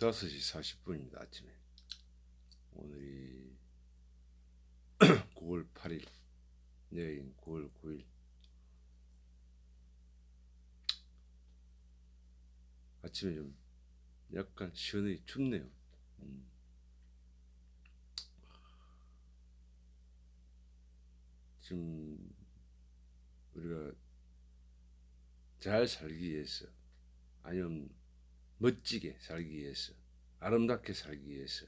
5시 40분입니다. 아침에. 오늘이 9월 8일, 내일인 9월 9일. 아침에 좀 약간 시원하게 춥네요. 지금 우리가 잘 살기 위해서, 아니면 멋지게 살기 위해서, 아름답게 살기 위해서,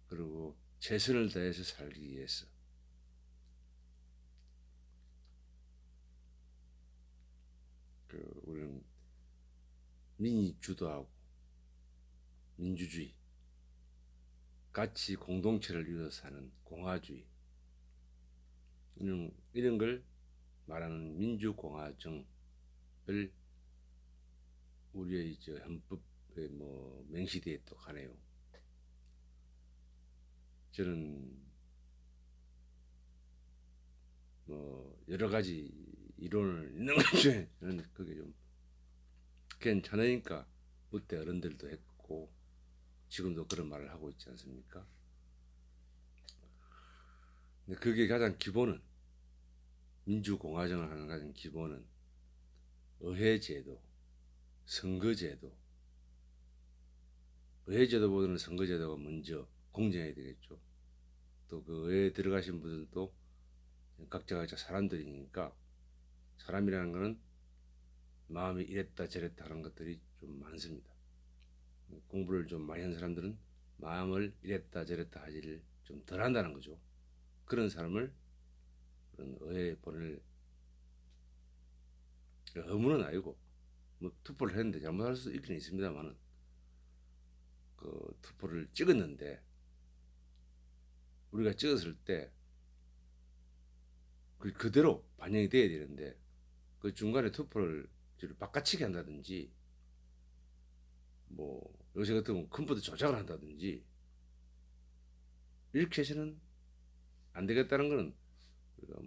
그리고 최선을 다해서 살기 위해서 우리는 민주주도하고 민주주의, 같이 공동체를 이루어서 사는 공화주의, 이런 걸 말하는 민주공화정을 우리의 헌법에 명시되어 또 가네요. 저는 여러 가지 이론을 있는 것 중에 저는 그게 좀 괜찮으니까 그때 어른들도 했고 지금도 그런 말을 하고 있지 않습니까? 근데 그게 가장 기본은, 민주공화정을 하는 가장 기본은 의회제도, 선거제도, 의회제도보다는 선거제도가 먼저 공정해야 되겠죠. 또 그 의회에 들어가신 분들도 각자 사람들이니까, 사람이라는 것은 마음이 이랬다 저랬다 하는 것들이 좀 많습니다. 공부를 좀 많이 한 사람들은 마음을 이랬다 저랬다 하지를 좀 덜 한다는 거죠. 그런 사람을 그런 의회에 보낼 의무는 아니고, 투표를 했는데 잘못할 수도 있긴 있습니다만은, 그 투표를 찍었는데 우리가 찍었을 때 그대로 반영이 돼야 되는데, 그 중간에 투표를 바꿔치기 한다든지, 요새 같은 컴퓨터 조작을 한다든지 이렇게 해서는 안 되겠다는 거는, 우리가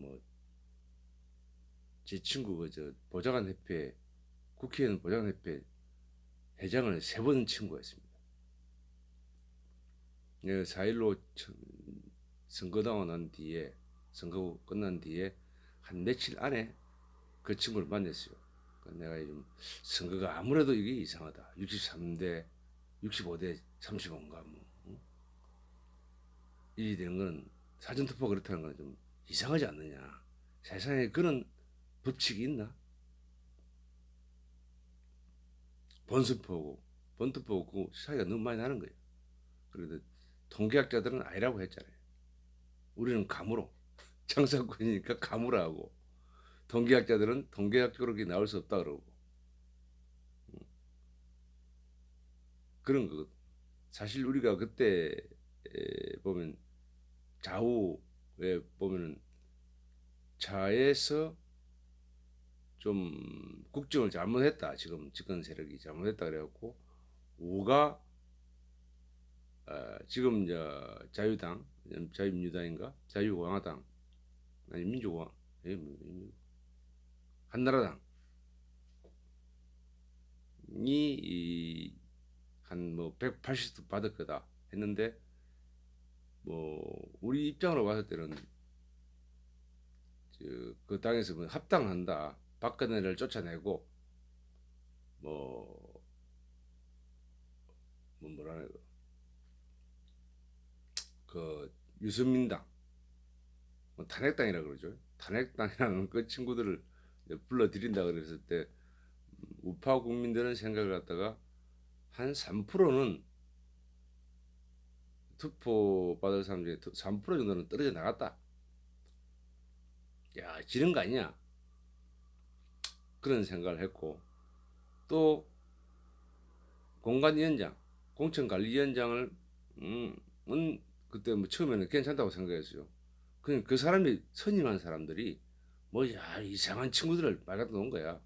제 친구 보좌관 협회, 국회의원 보좌관 협회 회장을 3번 친구가 있습니다. 4.15 선거당하고 난 뒤에, 선거 끝난 뒤에 한 며칠 안에 그 친구를 만났어요. 내가 좀 선거가 아무래도 이게 이상하다. 63대 65대 35인가 일이 되는 건, 사전투표 그렇다는 건 좀 이상하지 않느냐. 세상에 그런 법칙이 있나? 본선표고 본투표고 차이가 너무 많이 나는 거예요. 그래도 통계학자들은 아니라고 했잖아요. 우리는 감으로, 장사꾼이니까 감으로 하고, 통계학자들은 통계학적으로 나올 수 없다 그러고, 그런 거. 사실 우리가 그때 보면 좌우에 보면은 좌에서 좀 국정을 잘못했다, 지금 집권 세력이 잘못했다 그래갖고, 우가 지금 이제 자유당, 자유민주당인가, 자유공화당, 아니 민주공화, 한나라당이 한 180도 받을 거다 했는데, 우리 입장으로 봤을 때는 그 당에서 합당한다, 박근혜를 쫓아내고 뭐라나 그 유승민당, 탄핵당이라 그러죠. 탄핵당이라는 그 친구들을 불러들인다 그랬을 때, 우파 국민들은 생각을 갖다가 한 3%는, 투표 받을 사람 중에 3% 정도는 떨어져 나갔다. 야, 지는 거 아니냐, 그런 생각을 했고, 또 공관위원장, 공천관리위원장을 그때 처음에는 괜찮다고 생각했어요. 그냥 그 사람이, 선임한 사람들이 이상한 친구들을 말 갖다 놓은 거야.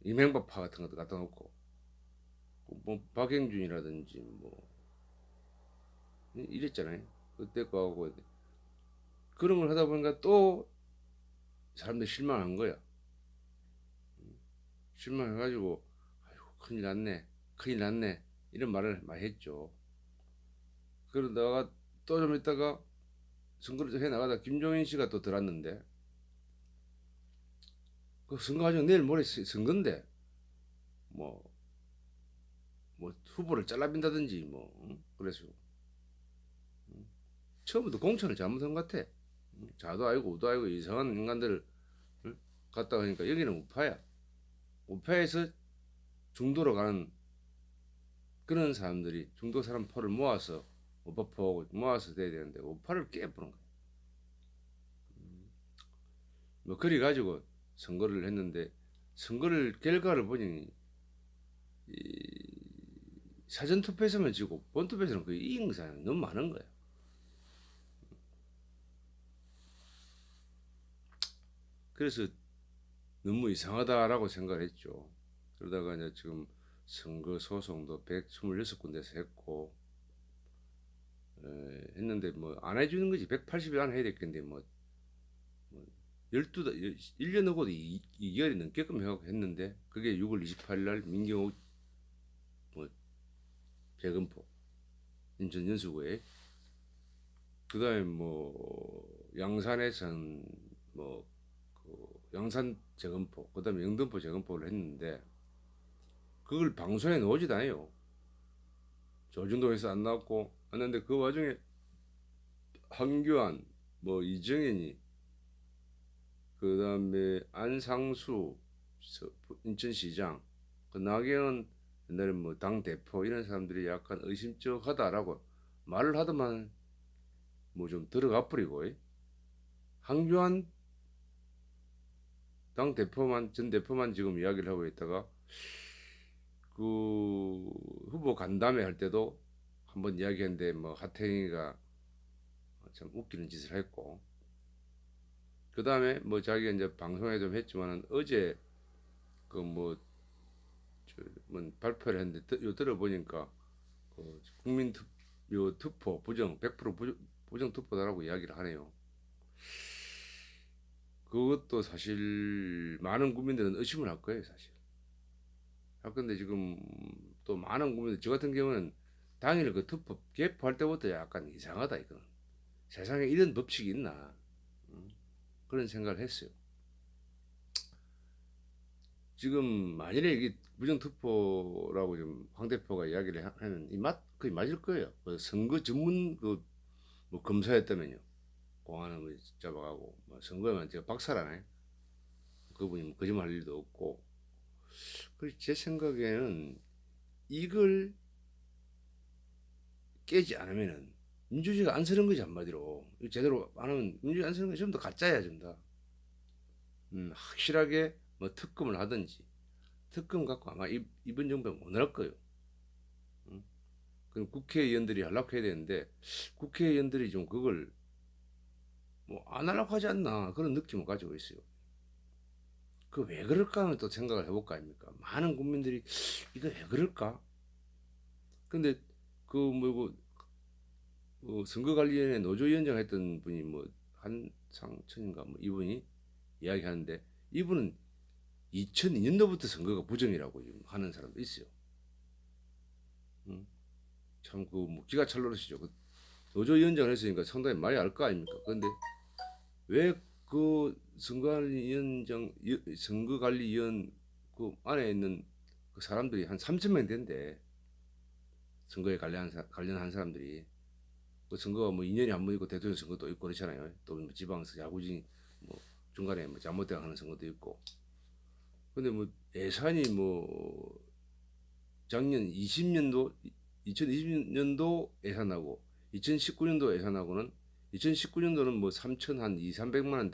이명박파 같은 것도 갖다 놓고, 박영준이라든지 이랬잖아요. 그때 거하고 그런 걸 하다 보니까 또 사람들이 실망한 거야. 실망해가지고 아이고 큰일 났네, 큰일 났네 이런 말을 많이 했죠. 그러다가 또 좀 있다가 선거를 좀 해 나가다 김종인 씨가 또 들었는데 그 선거 과정 내일 모레 선거인데 뭐, 뭐 후보를 잘라빈다든지 뭐 그래서 처음부터 공천을 잘못한 것 같아. 자도 아니고 우도 아니고 이상한 인간들을 갔다 하니까 여기는 우파야. 우파에서 중도로 가는 그런 사람들이 중도 사람 표를 모아서 우파포하고 모아서 돼야 되는데 우파를 깨부는 거야. 뭐 그래 가지고 선거를 했는데 선거를 결과를 보니 이 사전 투표에서만 지고 본 투표에서는 거의 이긴 사람이 너무 많은 거야. 그래서 너무 이상하다라고 생각을 했죠. 그러다가 이제 지금 선거 소송도 126군데서 했고 했는데 뭐 안 해주는 거지. 180일 안에 해야 될건데 뭐 12달 1년 하고도 2개월이 넘게끔 해갖고 했는데 그게 6월 28일 날 민경욱 뭐 재검포 인천 연수구에 그다음에 뭐 양산에선 뭐그 양산 재검포 그다음에 영등포 재검포를 했는데 그걸 방송에 나오지도 않아요. 조중동에서 안 나왔고 했는데 그 와중에 한교안 뭐 이정현이 그다음에 안상수 인천시장 그 나경원 옛날에 뭐 당 대표 이런 사람들이 약간 의심쩍하다라고 말을 하더만 뭐 좀 들어가 버리고 한교안 당 대표만 전 대표만 지금 이야기를 하고 있다가 그 후보 간담회 할 때도 한번 이야기했는데 뭐 하태경이가 참 웃기는 짓을 했고 그 다음에 뭐 자기가 이제 방송에 좀 했지만은 어제 그뭐 뭐 발표를 했는데 요 들어보니까 그 국민 투표 부정 100% 부정 투표다라고 이야기를 하네요. 그것도 사실 많은 국민들은 의심을 할 거예요, 사실. 할 건데 지금 또 많은 국민들 저 같은 경우는 당일 그 투표 개표할 때부터 약간 이상하다 이거는. 세상에 이런 법칙이 있나? 그런 생각을 했어요. 지금 만일에 이게 부정투표라고 지금 황 대표가 이야기를 하는 거의 맞을 거예요. 그 선거 전문 뭐 검사였다면요. 공안을 뭐 잡아가고 뭐 선거에만 제가 박사라네. 그분이 뭐 거짓말할 일도 없고. 그래서 제 생각에는 이걸 깨지 않으면은 민주주의가 안 서는 거지 한마디로. 제대로 안 하면 민주주의 안 서는 거지. 전부 다 가짜야 전부 다. 확실하게 뭐 특검을 하든지 특검 갖고 아마 이번 정부에 못 할 거예요. 그럼 국회의원들이 연락해야 되는데 국회의원들이 좀 그걸 뭐 안 하려고 하지 않나 그런 느낌을 가지고 있어요. 그 왜 그럴까 하면 또 생각을 해볼까 아닙니까? 많은 국민들이 이거 왜 그럴까? 근데 그 뭐고 선거관리위원회 노조위원장 했던 분이 뭐 한상천인가 뭐 이분이 이야기하는데 이분은 2002년도부터 선거가 부정이라고 하는 사람도 있어요. 참그 뭐 기가 찰 노릇이죠. 그 노조위원장을 했으니까 상당히 많이 알 거 아닙니까? 그런데 왜 그 선거관리위원 그 안에 있는 그 사람들이 한 3천 명 된대. 선거에 관련한 사람들이 그 선거가 뭐 2년에 한 번 있고 대통령 선거도 있고 그렇잖아요. 또뭐 지방에서 야구진 뭐 중간에 뭐 잘못되어 하는 선거도 있고. 근데 뭐 예산이 뭐 작년 20년도 2020년도 예산하고 2019년도 예산하고는 2019년도는 뭐 3천 한 2, 300만 원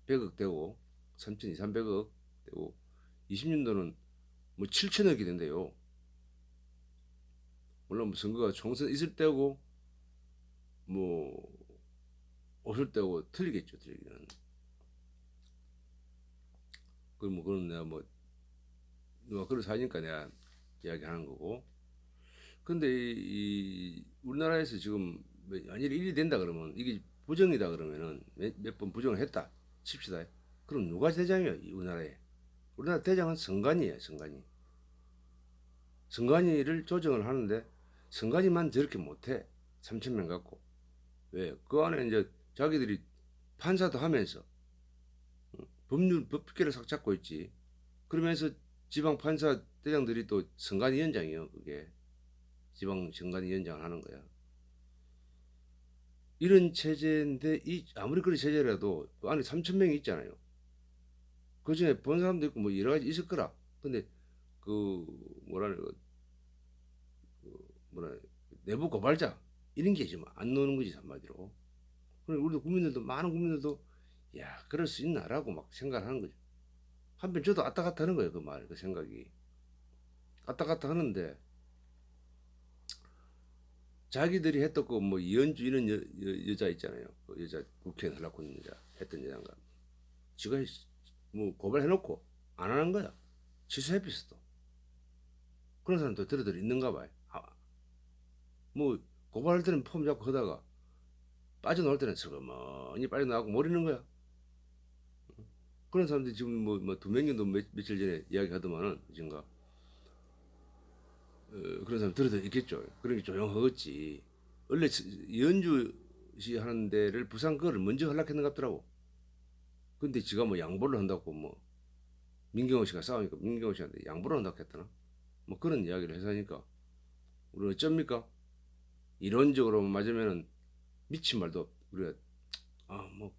100억 되고 3천 2, 300억 되고 20년도는 뭐 7천억이 된대요. 물론 뭐 선거가 총선 있을 때고 뭐 없을 때고 틀리겠죠, 틀리기는. 그뭐 그런 내가 뭐 누가 그런 사니까 내가 이야기하는 거고. 근데 이 우리나라에서 지금 만일 일이 된다 그러면 이게 부정이다 그러면은 몇 번 부정을 했다 칩시다. 그럼 누가 대장이야 이 우리나라에? 우리나라 대장은 선관위예요. 선관위. 선관위를 조정을 하는데 선관위만 저렇게 못해. 3천 명 갖고. 왜? 그 안에 이제 자기들이 판사도 하면서 법률 법규를 싹 잡고 있지. 그러면서 지방 판사 대장들이 또 선관위원장이요. 그게 지방 선관위원장을 하는 거야. 이런 체제인데 이 아무리 그런 체제라도 그 안에 3천 명이 있잖아요. 그 중에 본 사람도 있고 뭐 여러 가지 있을 거라. 근데 그 뭐라 그 뭐라 내부 고발자 이런 게 지금 안 나오는 거지 한마디로. 그럼 우리도 국민들도 많은 국민들도 야 그럴 수 있나라고 막 생각하는 거죠. 한편 저도 왔다 갔다 하는 거예요. 그 말, 그 생각이 왔다 갔다 하는데 자기들이 했던 그 뭐 이현주 이런 여자 있잖아요. 그 여자 국회의원 하려고 했는 여자 했던 여자가 지가 뭐 고발해놓고 안 하는 거야. 취소해 비었어. 그런 사람도 들어들 있는가 봐요. 아, 뭐 고발할 때는 폼 잡고 하다가 빠져나올 때는 슬그머니 빠져나가고 모르는 거야. 그런 사람들이 지금 뭐 두 명도 며칠 전에 이야기하더만은 지금가 그런 사람 들어들 있겠죠. 그러니까 조용하겠지. 원래 이현주 씨 하는 데를 부산 거를 먼저 허락했는 것 같더라고. 근데 지가 뭐 양보를 한다고 뭐 민경호 씨가 싸우니까 민경호 씨한테 양보를 한다고 했더나 뭐 그런 이야기를 해서 하니까 우리 어쩝니까? 이론적으로 맞으면은 미친 말도 우리가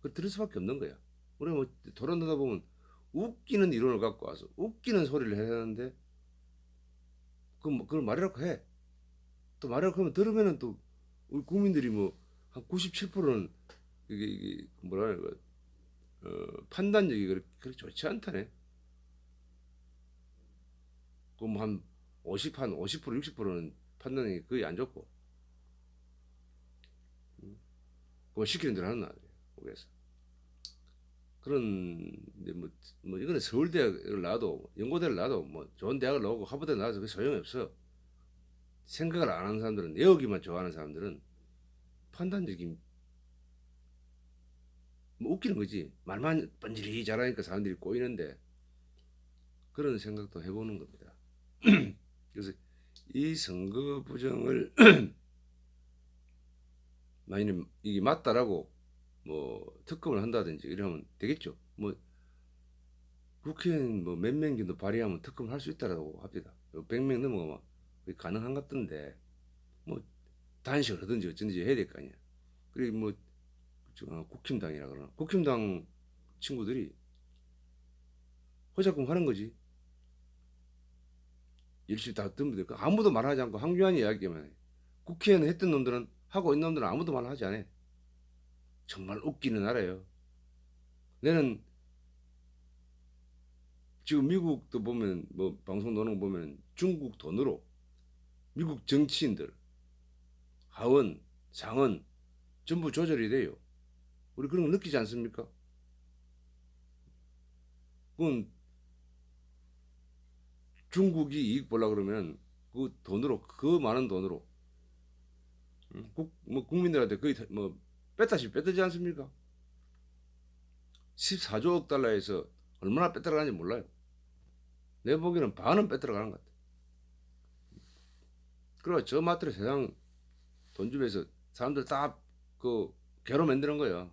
그 들을 수밖에 없는 거야. 우리가 뭐 토론하다 보면 웃기는 이론을 갖고 와서 웃기는 소리를 해야 하는데 그걸 말이라고 해. 또 말이라고 하면 들으면은 또 우리 국민들이 뭐 한 97%는 이게 뭐라 하는 거야. 판단력이 그렇게 좋지 않다네. 그럼 한 50% 60%는 판단력이 거의 안 좋고 그거 시키는 대로 하는 나라예요. 그래서 그런 이제 뭐 이거는 서울대를 나와도 연고대를 나와도 뭐 좋은 대학을 나오고 하버드 나와서 그 소용이 없어. 생각을 안 하는 사람들은 내어기만 좋아하는 사람들은 판단력이 뭐 웃기는 거지. 말만 번지르르 잘하니까 사람들이 꼬이는데 그런 생각도 해보는 겁니다. 그래서 이 선거 부정을 만약에 이게 맞다라고 뭐 특검을 한다든지 이러면 되겠죠. 뭐 국회의원 뭐 몇 명 정도 발의하면 특검을 할 수 있다라고 합니다. 100명 넘어가면 그게 가능한 것 같던데 뭐 단식을 하든지 어쩐지 해야 될 거 아니야. 그리고 뭐 국힘당이라 그러나 국힘당 친구들이 허작공 하는 거지. 열심히 다 듣는데 아무도 말하지 않고 황교안이 이야기만 해. 국회의원 했던 놈들은 하고 있는 놈들은 아무도 말하지 않아. 정말 웃기는 나라예요. 내는 지금 미국도 보면 뭐 방송 나오는 거 보면 중국 돈으로 미국 정치인들 하원, 상원 전부 조절이 돼요. 우리 그런 거 느끼지 않습니까? 그건 중국이 이익 보려 그러면 그 돈으로 그 많은 돈으로 뭐 국민들한테 거의 뭐 뺐다시피 뺐다지 않습니까? 14조 달러에서 얼마나 뺐들어가는지 몰라요. 내 보기에는 반은 뺐들어가는 것 같아. 그리고 저 마트로 세상 돈 주면서 사람들 다 그 개로 만드는 거예요.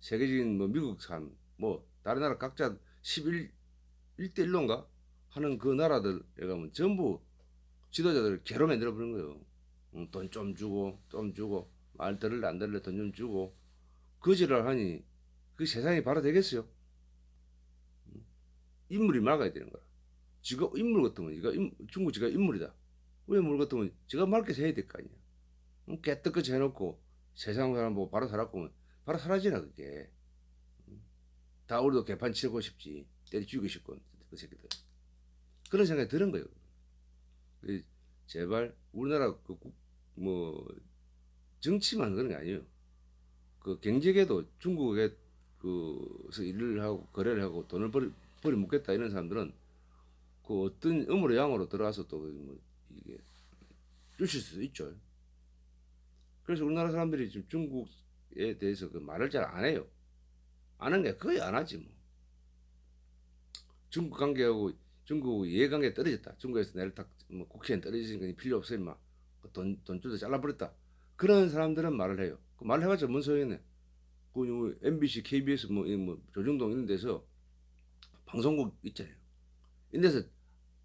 세계적인 뭐 미국 산, 뭐 다른 나라 각자 1대1로인가 하는 그 나라들에 가면 전부 지도자들을 개로 만들어 버린 거예요. 돈 좀 주고 좀 주고 말 들을래 안 들을래 돈 좀 주고 거지를 하니 그 세상이 바로 되겠어요? 인물이 막아야 되는 거야. 지가 인물 같으면 중국 지가 인물이다. 왜 물 같으면 지가 맑게 해야 될 거 아니야. 깨끗이 해놓고 세상 사람 보고 바로 살았고 바로 사라지나 그게. 다 우리도 개판 치고 싶지. 때려 죽이고 싶고 그 새끼들. 그런 생각이 드는 거예요. 제발 우리나라 뭐 정치만 그런 게 아니에요. 그 경제계도 중국에 그서 일을 하고 거래를 하고 돈을 버리 묻겠다 이런 사람들은 그 어떤 음으로 양으로 들어와서 또뭐 이게 주실 수도 있죠. 그래서 우리나라 사람들이 지금 중국에 대해서 그 말을 잘 안 해요. 아는 게 거의 안 하지 뭐. 중국 관계하고 중국 이해관계 떨어졌다. 중국에서 내를 딱뭐 국회의원 떨어지니까 필요 없어 임마. 돈줄도 잘라버렸다. 그런 사람들은 말을 해요. 그 말을 해봤자 뭔 소용이네. 그 MBC, KBS 뭐 조중동 이런 데서 방송국 있잖아요. 이런 데서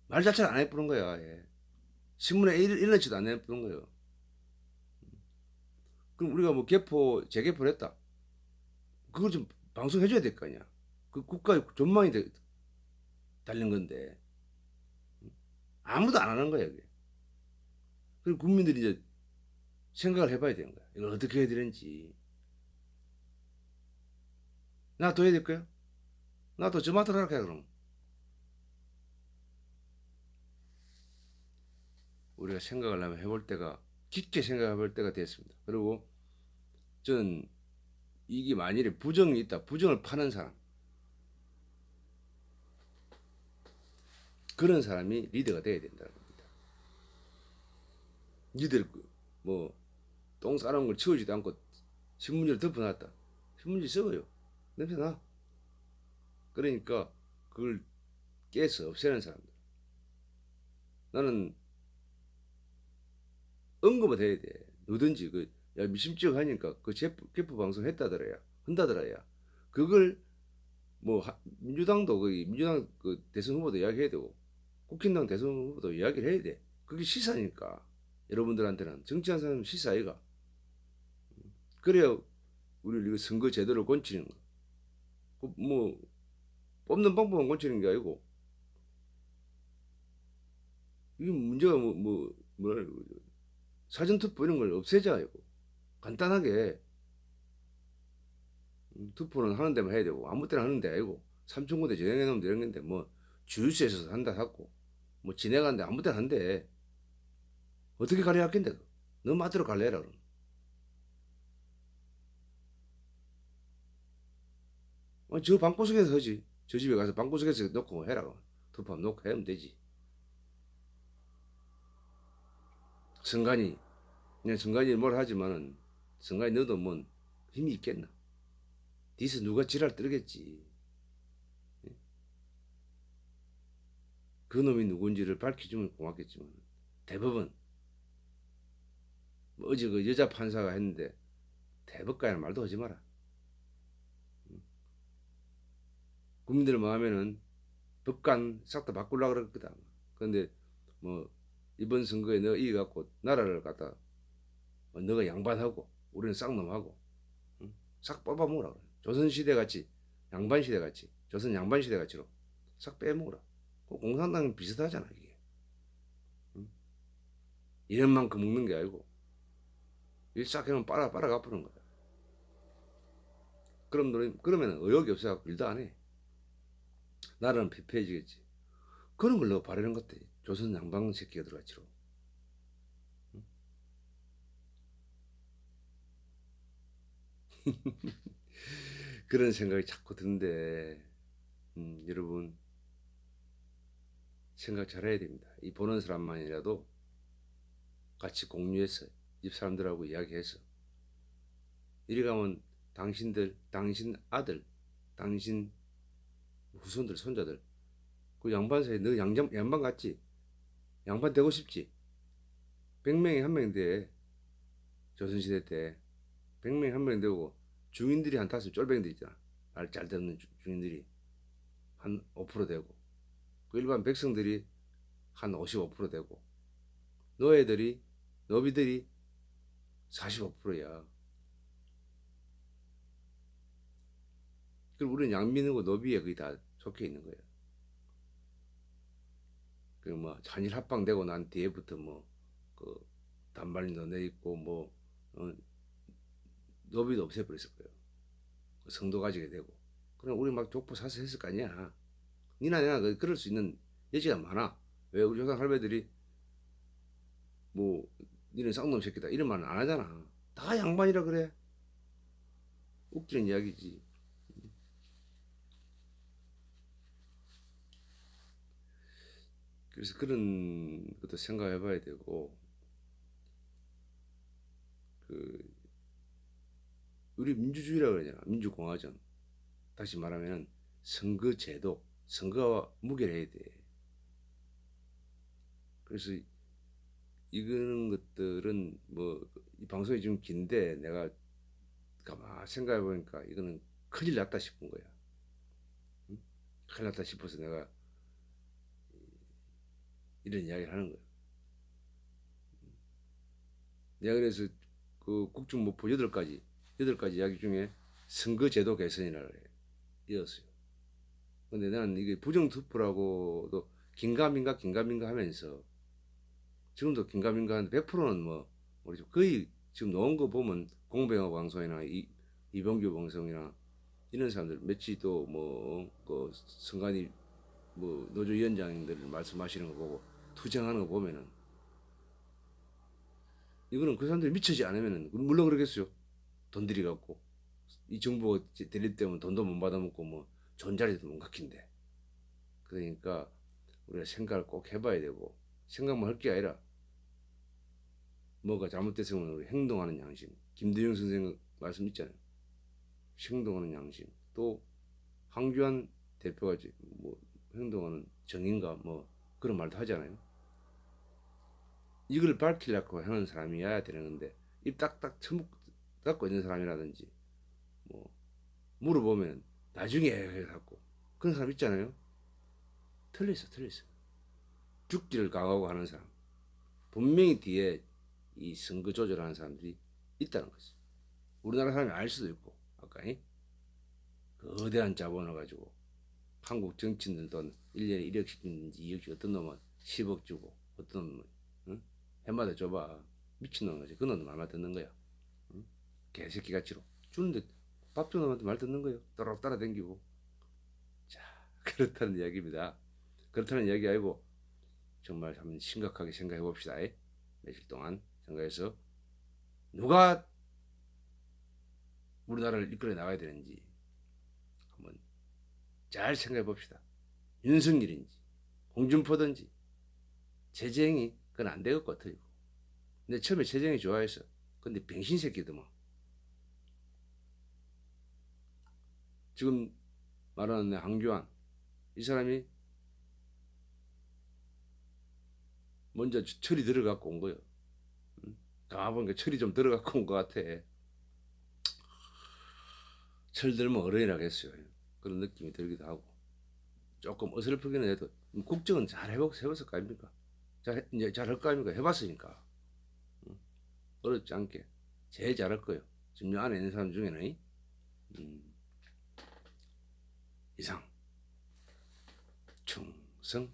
말 자체를 안 해보는 거야. 예. 신문에 일어나지도 안 해보는 거예요. 그럼 우리가 뭐 재개포를 했다. 그걸 좀 방송해줘야 될 거 아니야. 그 국가의 전망이 달린 건데 아무도 안 하는 거야. 그게. 그리고 국민들이 이제 생각을 해봐야 되는 거야. 이걸 어떻게 해야 되는지. 나도 해야 될 거야? 나도 저마다로 할게 그럼. 우리가 생각을 하면 해볼 때가 깊게 생각해볼 때가 됐습니다. 그리고 저는 이게 만일에 부정이 있다. 부정을 파는 사람. 그런 사람이 리더가 돼야 된다는 겁니다. 니들 뭐똥 싸놓은 걸 치우지도 않고 신문지를 덮어놨다. 신문지 썩어요. 냄새나. 그러니까 그걸 깨서 없애는 사람들. 나는 언급을 해야 돼. 누든지 야 미심쩍 하니까 그 개표 방송 했다더라야. 한다더라야. 그걸 뭐 민주당도 민주당 그 대선 후보도 이야기해야 되고 국힘당 대선 후보도 이야기를 해야 돼. 그게 시사니까 여러분들한테는 정치하는 사람은 시사 아이가. 그래야 우리 이거 선거 제도를 고치는 거. 뭐 뽑는 방법만 고치는 게 아니고 이게 문제가 뭐라 사전투표 이런 걸 없애자 이거. 간단하게 투표는 하는 데만 해야 되고 아무 때나 하는 데 아니고 삼천군데 진행해 놓으면 되는 건데 뭐 주유소에서 한다 하고 뭐 진행하는데 아무 때나 한대. 어떻게 가려 할겠데 너 마음대로 갈래라 그럼. 저 방구석에서 하지. 저 집에 가서 방구석에서 놓고 해라. 투표 놓고 하면 되지. 선관위 그냥 선관위 뭘 하지만은 선관위 너도 뭐 힘이 있겠나. 뒤에서 누가 지랄 떨겠지. 그 놈이 누군지를 밝혀주면 고맙겠지만 대법원 뭐 어제 그 여자 판사가 했는데 대법관이란 말도 하지 마라. 국민들 마음에는 법관 싹 다 바꾸려고 그럴 거다. 그런데 뭐 이번 선거에 너 이겨갖고 나라를 갖다 너가 양반하고 우리는 쌍놈하고 응? 싹 뽑아먹으라 그래. 조선시대 같이 양반시대 같이 조선 양반시대 같이로 싹 빼먹으라. 공산당은 비슷하잖아 이게. 응? 이런 만큼 먹는 게 아니고 일싹 해놓으면 빨아 갚는 거야. 그러면 의욕이 없어갖고 일도 안 해. 나라는 피폐해지겠지. 그런 걸 너 바라는 것 같아. 조선 양반 새끼가 들어갔지로. 응? 그런 생각이 자꾸 드는데 여러분 생각 잘해야 됩니다. 이 보는 사람만이라도 같이 공유해서 집 사람들하고 이야기해서 이리 가면 당신 아들, 당신 후손들, 손자들 그 양반 사이 너 양반 같지? 양반 되고 싶지? 100명에 한 명 돼. 조선시대 때 100명에 한 명 되고 중인들이 한 다섯 쫄병들 있잖아. 말 잘 듣는 중인들이 한 5% 되고 그 일반 백성들이 한 55% 되고 노비들이 45%야. 그럼 우리는 양민하고 노비에 거의 다 속해 있는 거야. 그뭐 한일 합방되고 난 뒤에부터 뭐그 단발님도 내 있고 노비도 없애버렸을 거예요. 그 성도 가지게 되고. 그럼 우리 막 족보 사서 했을 거 아니야. 니나 내가 그럴 수 있는 여지가 많아. 왜 우리 조상 할배들이 뭐 니는 쌍놈 새끼다 이런 말은 안 하잖아. 다 양반이라 그래. 웃기는 이야기지. 그래서 그런 것도 생각해 봐야 되고 그 우리 민주주의라고 그러잖아. 민주공화정. 다시 말하면 선거제도. 선거와 무게를 해야 돼. 그래서 이거는 것들은 뭐 이 방송이 좀 긴데 내가 가만 생각해 보니까 이거는 큰일 났다 싶은 거야. 응? 큰일 났다 싶어서 내가 이런 이야기를 하는 거야. 내가 그래서 그 국정목표 8가지 이야기 중에 선거제도 개선이라고 이었어요. 근데 나는 이게 부정투표라고도 긴가민가 하면서 지금도 긴가민가 하는데 100%는 뭐 우리 거의 지금 나온 거 보면 공병호 방송이나 이병규 방송이나 이런 사람들 며칠 또뭐그 선관위 뭐 노조위원장들 말씀하시는 거 보고 투쟁하는 거 보면은 이거는 그 사람들이 미치지 않으면은 물론 그러겠어요. 돈 들이갖고 이 정부가 대립되면 돈도 못 받아먹고 뭐 좋은 자리도 못 갖긴데 그러니까 우리가 생각을 꼭 해봐야 되고 생각만 할 게 아니라 뭐가 잘못됐으면 우리 행동하는 양심 김대중 선생 말씀 있잖아요. 행동하는 양심 또 황교안 대표가 뭐 행동하는 정인가 뭐 그런 말도 하잖아요. 이걸 밝히려고 하는 사람이어야 되는 건데 입 딱딱 처먹 닫고 있는 사람이라든지 뭐 물어보면 나중에 해갖고 그런 사람 있잖아요. 틀렸어. 죽기를 각오하고 하는 사람. 분명히 뒤에 이 선거 조절하는 사람들이 있다는 거지. 우리나라 사람이 알 수도 있고 아까 거대한 자본을 가지고 한국 정치인들도 1년에 1억씩 주는지 2억씩 어떤 놈은 10억 주고 어떤 놈은 응? 해마다 줘봐. 미친놈 거지. 그 놈도 말만 듣는 거야. 응? 개새끼 같이로 주는데 밥 주는 놈한테 말 듣는 거예요. 따라다니고. 자 그렇다는 이야기입니다. 그렇다는 이야기 아니고 정말 한번 심각하게 생각해 봅시다. 며칠 동안 생각해서 누가 우리나라를 이끌어 나가야 되는지 한번 잘 생각해 봅시다. 윤석열인지 홍준표든지 최재형이 그건 안 될 것 같아요. 근데 처음에 최재형이 좋아했어. 근데 병신 새끼더만. 지금 말하는 황교안 이 사람이 먼저 철이 들어갖고 온 거예요. 가보니까 철이 좀 들어갖고 온 것 같아. 철 들면 어른이라겠어요. 그런 느낌이 들기도 하고 조금 어설프기는 해도 국정은 잘 해봤을 거 아닙니까? 이제 잘할 거 아닙니까? 해봤으니까 어렵지 않게 제일 잘할 거예요. 지금 요 안에 있는 사람 중에는 이상 충성